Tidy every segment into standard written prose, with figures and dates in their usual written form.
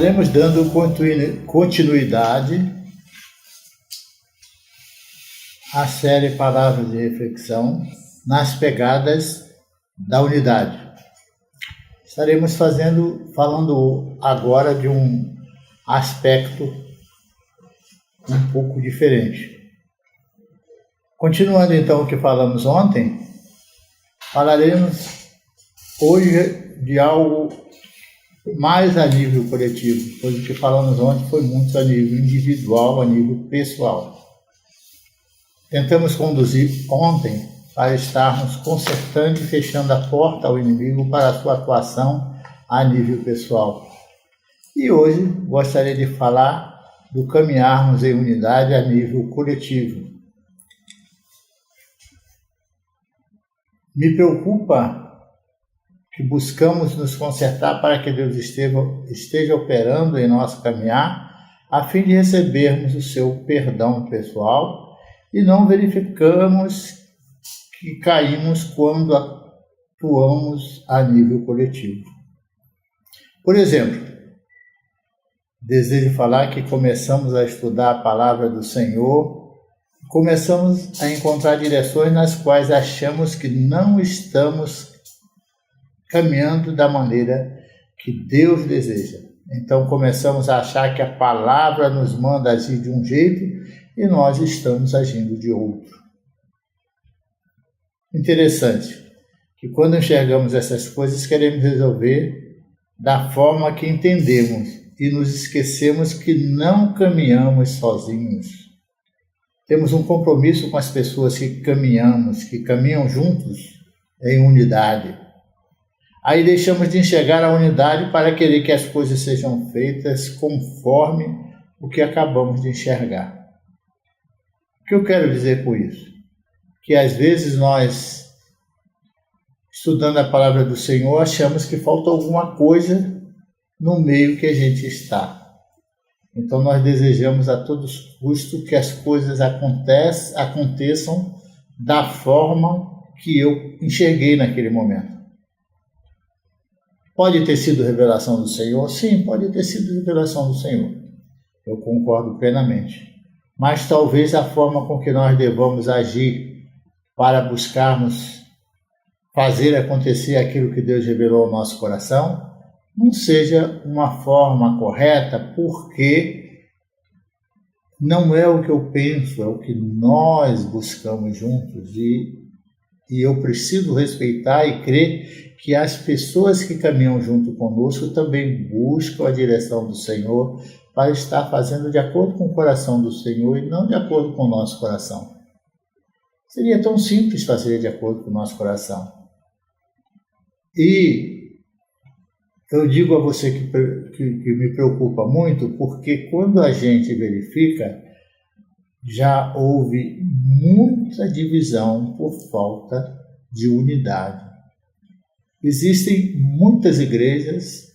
Estaremos dando continuidade à série Palavras de Reflexão nas pegadas da unidade. Estaremos falando agora de um aspecto um pouco diferente. Continuando então o que falamos ontem, falaremos hoje de algo mais a nível coletivo, pois o que falamos ontem foi muito a nível individual, a nível pessoal. Tentamos conduzir ontem para estarmos consertando e fechando a porta ao inimigo para a sua atuação a nível pessoal. E hoje gostaria de falar do caminharmos em unidade a nível coletivo. Me preocupa que buscamos nos consertar para que Deus esteja operando em nosso caminhar, a fim de recebermos o seu perdão pessoal, e não verificamos que caímos quando atuamos a nível coletivo. Por exemplo, desejo falar que começamos a estudar a palavra do Senhor, começamos a encontrar direções nas quais achamos que não estamos caminhando da maneira que Deus deseja. Então começamos a achar que a palavra nos manda agir de um jeito e nós estamos agindo de outro. Interessante que quando enxergamos essas coisas queremos resolver da forma que entendemos e nos esquecemos que não caminhamos sozinhos. Temos um compromisso com as pessoas que caminham juntos em unidade. Aí deixamos de enxergar a unidade para querer que as coisas sejam feitas conforme o que acabamos de enxergar. O que eu quero dizer com isso? Que às vezes nós, estudando a palavra do Senhor, achamos que falta alguma coisa no meio que a gente está. Então nós desejamos a todos custos que as coisas aconteçam da forma que eu enxerguei naquele momento. Pode ter sido revelação do Senhor? Sim, pode ter sido revelação do Senhor. Eu concordo plenamente. Mas talvez a forma com que nós devamos agir para buscarmos fazer acontecer aquilo que Deus revelou ao nosso coração não seja uma forma correta, porque não é o que eu penso, é o que nós buscamos juntos. E eu preciso respeitar e crer que as pessoas que caminham junto conosco também buscam a direção do Senhor para estar fazendo de acordo com o coração do Senhor e não de acordo com o nosso coração. Seria tão simples fazer de acordo com o nosso coração. E eu digo a você que me preocupa muito, porque quando a gente verifica, já houve muita divisão por falta de unidade. Existem muitas igrejas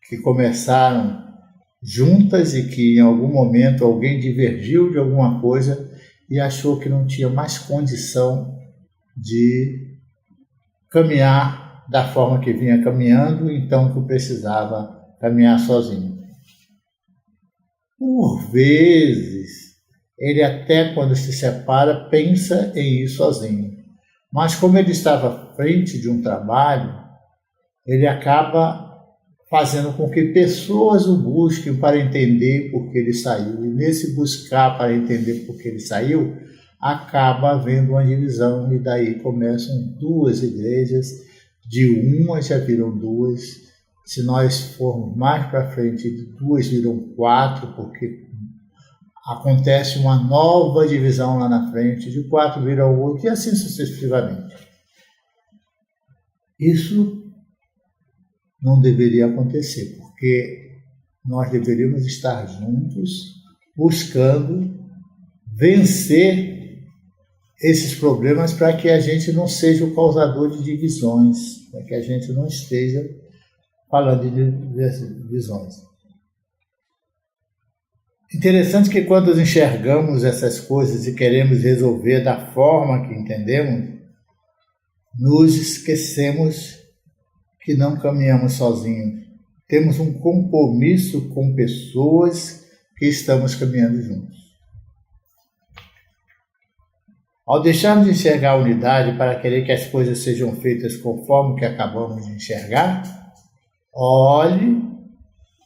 que começaram juntas e que em algum momento alguém divergiu de alguma coisa e achou que não tinha mais condição de caminhar da forma que vinha caminhando, então que precisava caminhar sozinho. Por vezes, ele até quando se separa pensa em ir sozinho, mas como ele estava à frente de um trabalho, ele acaba fazendo com que pessoas o busquem para entender por que ele saiu. E nesse buscar para entender por que ele saiu, acaba havendo uma divisão. E daí começam duas igrejas, de uma já viram duas. Se nós formos mais para frente, de duas viram quatro, porque acontece uma nova divisão lá na frente, de quatro viram outro, e assim sucessivamente. Isso não deveria acontecer, porque nós deveríamos estar juntos, buscando vencer esses problemas para que a gente não seja o causador de divisões, para que a gente não esteja falando de divisões. Interessante que quando enxergamos essas coisas e queremos resolver da forma que entendemos, nos esquecemos que não caminhamos sozinhos. temos um compromisso com pessoas que estamos caminhando juntos. Ao deixarmos de enxergar a unidade para querer que as coisas sejam feitas conforme o que acabamos de enxergar, olhe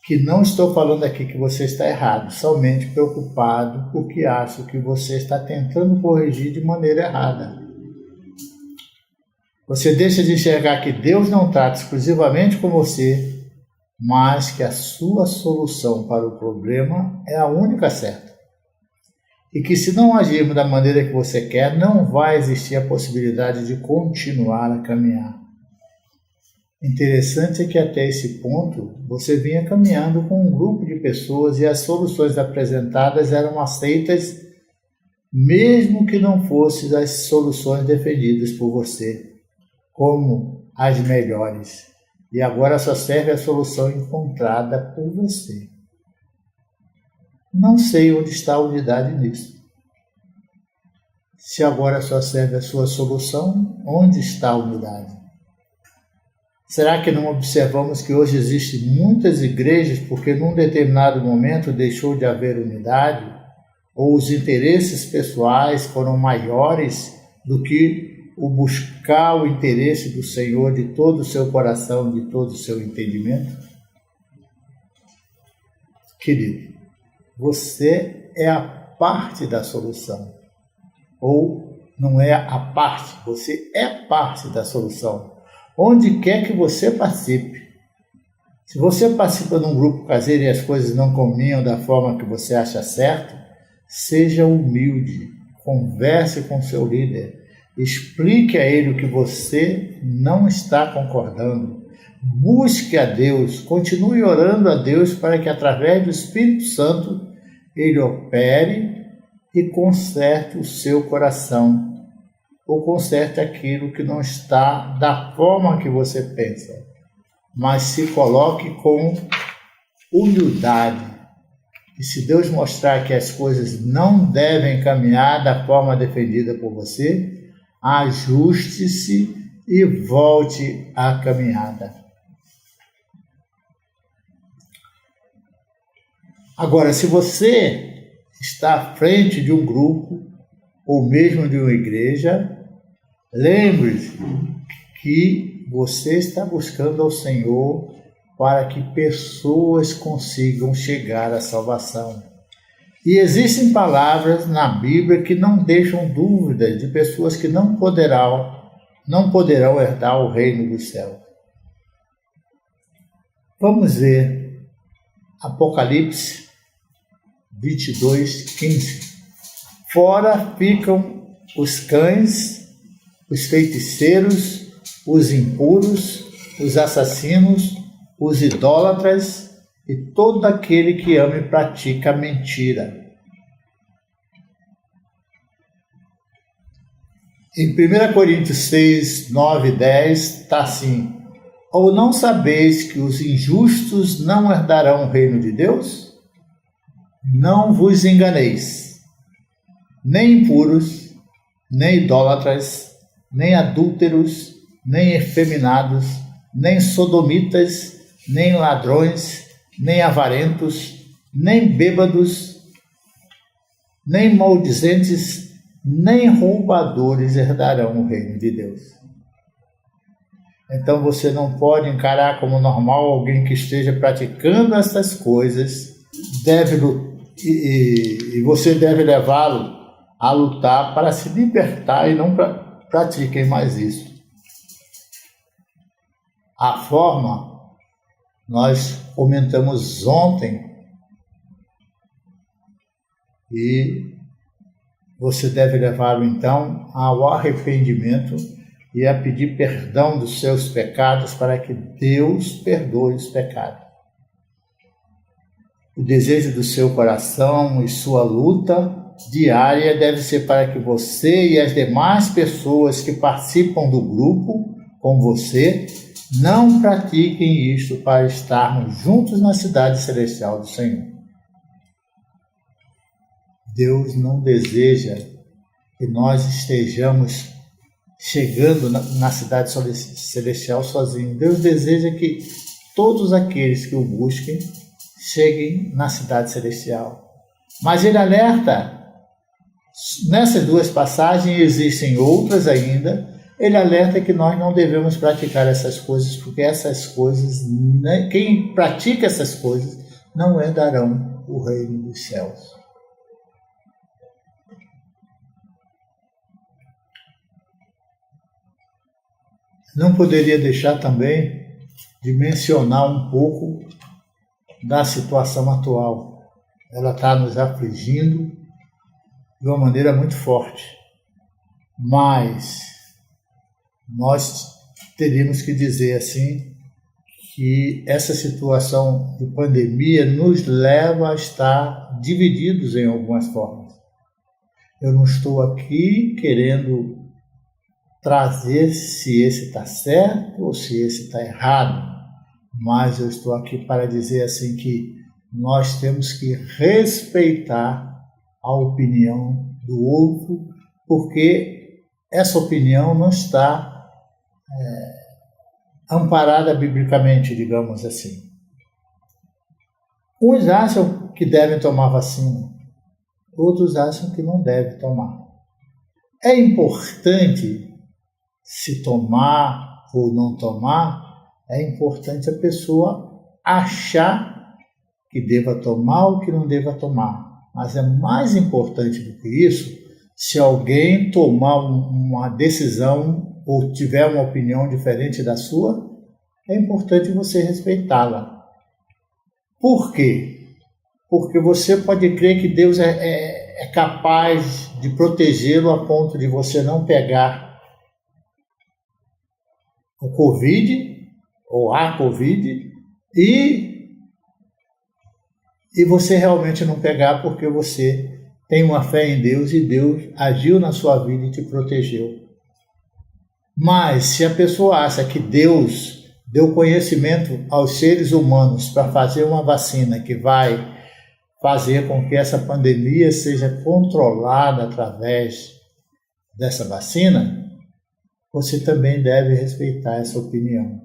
que não estou falando aqui que você está errado, somente preocupado porque acho que você está tentando corrigir de maneira errada. Você deixa de enxergar que Deus não trata exclusivamente com você, mas que a sua solução para o problema é a única certa. E que se não agirmos da maneira que você quer, não vai existir a possibilidade de continuar a caminhar. Interessante é que até esse ponto você vinha caminhando com um grupo de pessoas e as soluções apresentadas eram aceitas, mesmo que não fossem as soluções defendidas por você como as melhores. E agora só serve a solução encontrada por você. Não sei onde está a unidade nisso. Se agora só serve a sua solução, onde está a unidade? Será que não observamos que hoje existem muitas igrejas porque num determinado momento deixou de haver unidade, ou os interesses pessoais foram maiores do que o buscar o interesse do Senhor de todo o seu coração, de todo o seu entendimento? Querido, você é a parte da solução. Ou não é a parte, você é parte da solução. Onde quer que você participe. Se você participa de um grupo caseiro e as coisas não caminham da forma que você acha certo, seja humilde, converse com seu líder, explique a ele o que você não está concordando, busque a Deus, continue orando a Deus para que através do Espírito Santo ele opere e conserte o seu coração, ou conserte aquilo que não está da forma que você pensa, mas se coloque com humildade. E se Deus mostrar que as coisas não devem caminhar da forma defendida por você, ajuste-se e volte à caminhada. Agora, se você está à frente de um grupo ou mesmo de uma igreja, lembre-se que você está buscando ao Senhor para que pessoas consigam chegar à salvação. E existem palavras na Bíblia que não deixam dúvidas de pessoas que não poderão herdar o reino dos céus. Vamos ver Apocalipse 22:15. Fora ficam os cães, os feiticeiros, os impuros, os assassinos, os idólatras e todo aquele que ama e pratica a mentira. Em 1 Coríntios 6, 9 e 10 está assim: ou não sabeis que os injustos não herdarão o reino de Deus? Não vos enganeis, nem impuros, nem idólatras, nem adúlteros, nem efeminados, nem sodomitas, nem ladrões, nem avarentos, nem bêbados, nem maldizentes, nem roubadores herdarão o reino de Deus. Então você não pode encarar como normal alguém que esteja praticando essas coisas, e você deve levá-lo a lutar para se libertar e não pratiquem mais isso. A forma nós comentamos ontem, e você deve levá-lo então ao arrependimento e a pedir perdão dos seus pecados para que Deus perdoe os pecados. O desejo do seu coração e sua luta diária deve ser para que você e as demais pessoas que participam do grupo com você não pratiquem isto para estarmos juntos na cidade celestial do Senhor. Deus não deseja que nós estejamos chegando na cidade celestial sozinhos. Deus deseja que todos aqueles que o busquem cheguem na cidade celestial. Mas ele alerta, nessas duas passagens, existem outras ainda, ele alerta que nós não devemos praticar essas coisas, porque essas coisas, quem pratica essas coisas, não herdarão o reino dos céus. Não poderia deixar também de mencionar um pouco da situação atual. Ela está nos afligindo de uma maneira muito forte. Mas nós teríamos que dizer assim, que essa situação de pandemia nos leva a estar divididos em algumas formas. Eu não estou aqui querendo trazer se esse está certo ou se esse está errado, mas eu estou aqui para dizer assim que nós temos que respeitar a opinião do outro, porque essa opinião não está amparada biblicamente, digamos assim. Uns acham que devem tomar vacina, outros acham que não devem tomar. É importante se tomar ou não tomar, é importante a pessoa achar que deva tomar ou que não deva tomar. Mas é mais importante do que isso, se alguém tomar uma decisão ou tiver uma opinião diferente da sua, é importante você respeitá-la. Por quê? Porque você pode crer que Deus é capaz de protegê-lo a ponto de você não pegar o Covid ou a Covid e você realmente não pegar porque você tem uma fé em Deus e Deus agiu na sua vida e te protegeu. Mas se a pessoa acha que Deus deu conhecimento aos seres humanos para fazer uma vacina que vai fazer com que essa pandemia seja controlada através dessa vacina, você também deve respeitar essa opinião.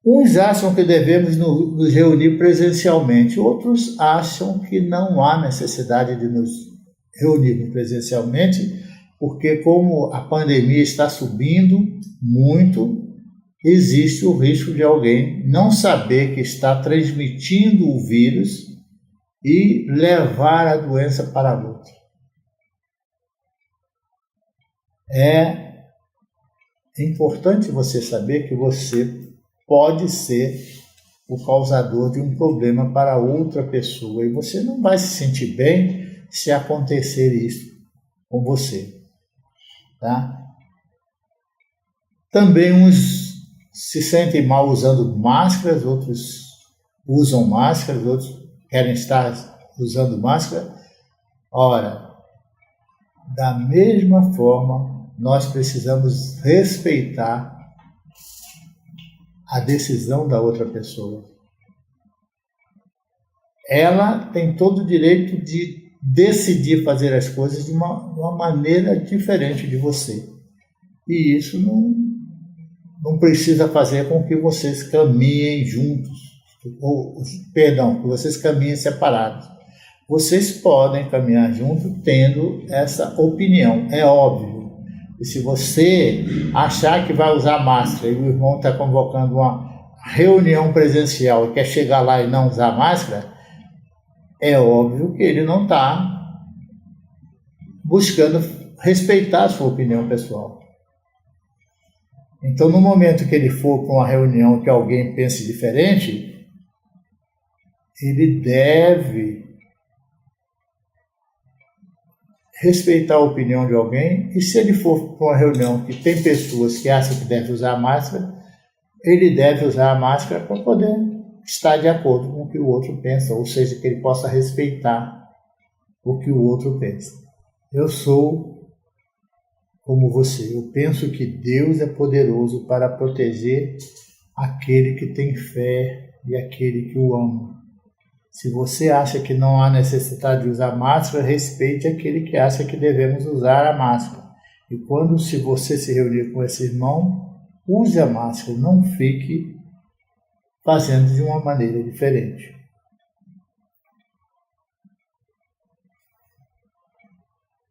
Uns acham que devemos nos reunir presencialmente, outros acham que não há necessidade de nos reunir presencialmente, porque como a pandemia está subindo muito, existe o risco de alguém não saber que está transmitindo o vírus e levar a doença para outro. É importante você saber que você pode ser o causador de um problema para outra pessoa e você não vai se sentir bem se acontecer isso com você, tá? Também uns se sentem mal usando máscaras, outros usam máscaras, outros querem estar usando máscara. Ora, da mesma forma, nós precisamos respeitar a decisão da outra pessoa. Ela tem todo o direito de decidir fazer as coisas de uma maneira diferente de você. E isso não precisa fazer com que vocês caminhem juntos, que vocês caminhem separados. Vocês podem caminhar juntos tendo essa opinião, é óbvio. E se você achar que vai usar máscara e o irmão está convocando uma reunião presencial e quer chegar lá e não usar máscara, é óbvio que ele não está buscando respeitar a sua opinião pessoal. Então, no momento que ele for para uma reunião que alguém pense diferente, ele deve respeitar a opinião de alguém, e se ele for para uma reunião que tem pessoas que acham que deve usar máscara, ele deve usar a máscara para poder estar de acordo com o que o outro pensa, ou seja, que ele possa respeitar o que o outro pensa. Eu sou como você, eu penso que Deus é poderoso para proteger aquele que tem fé e aquele que o ama. Se você acha que não há necessidade de usar máscara, respeite aquele que acha que devemos usar a máscara. E se você se reunir com esse irmão, use a máscara, não fique fazendo de uma maneira diferente.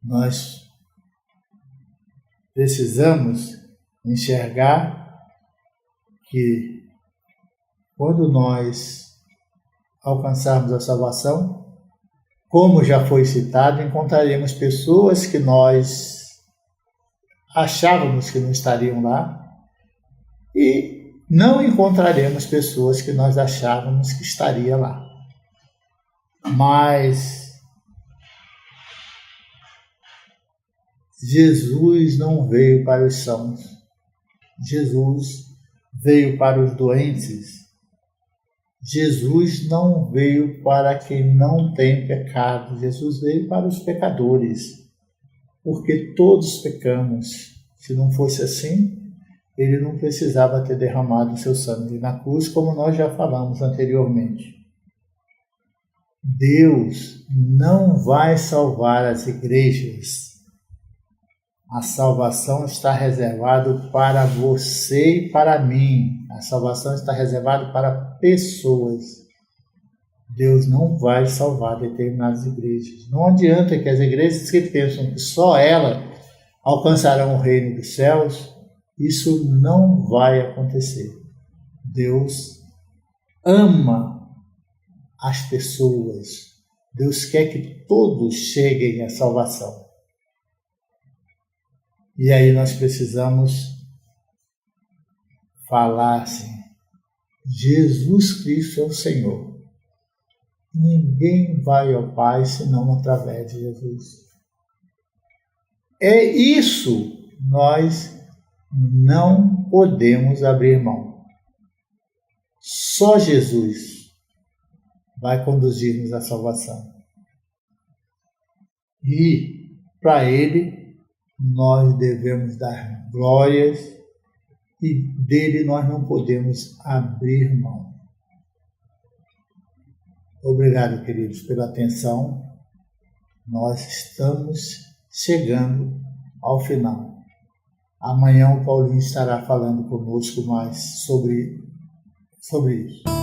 Nós precisamos enxergar que quando nós alcançarmos a salvação, como já foi citado, encontraremos pessoas que nós achávamos que não estariam lá e não encontraremos pessoas que nós achávamos que estaria lá. Mas Jesus não veio para os sãos. Jesus veio para os doentes. Jesus não veio para quem não tem pecado. Jesus veio para os pecadores, porque todos pecamos. Se não fosse assim, ele não precisava ter derramado seu sangue na cruz, como nós já falamos anteriormente. Deus não vai salvar as igrejas. A salvação está reservada para você e para mim. A salvação está reservada para pessoas. Deus não vai salvar determinadas igrejas. Não adianta que as igrejas que pensam que só elas alcançarão o reino dos céus, isso não vai acontecer. Deus ama as pessoas. Deus quer que todos cheguem à salvação. E aí nós precisamos falar assim: Jesus Cristo é o Senhor. Ninguém vai ao Pai senão através de Jesus. É isso nós não podemos abrir mão. Só Jesus vai conduzir-nos à salvação. E para Ele nós devemos dar glórias e dele nós não podemos abrir mão. Obrigado, queridos, pela atenção. Nós estamos chegando ao final. Amanhã o Paulinho estará falando conosco mais sobre isso.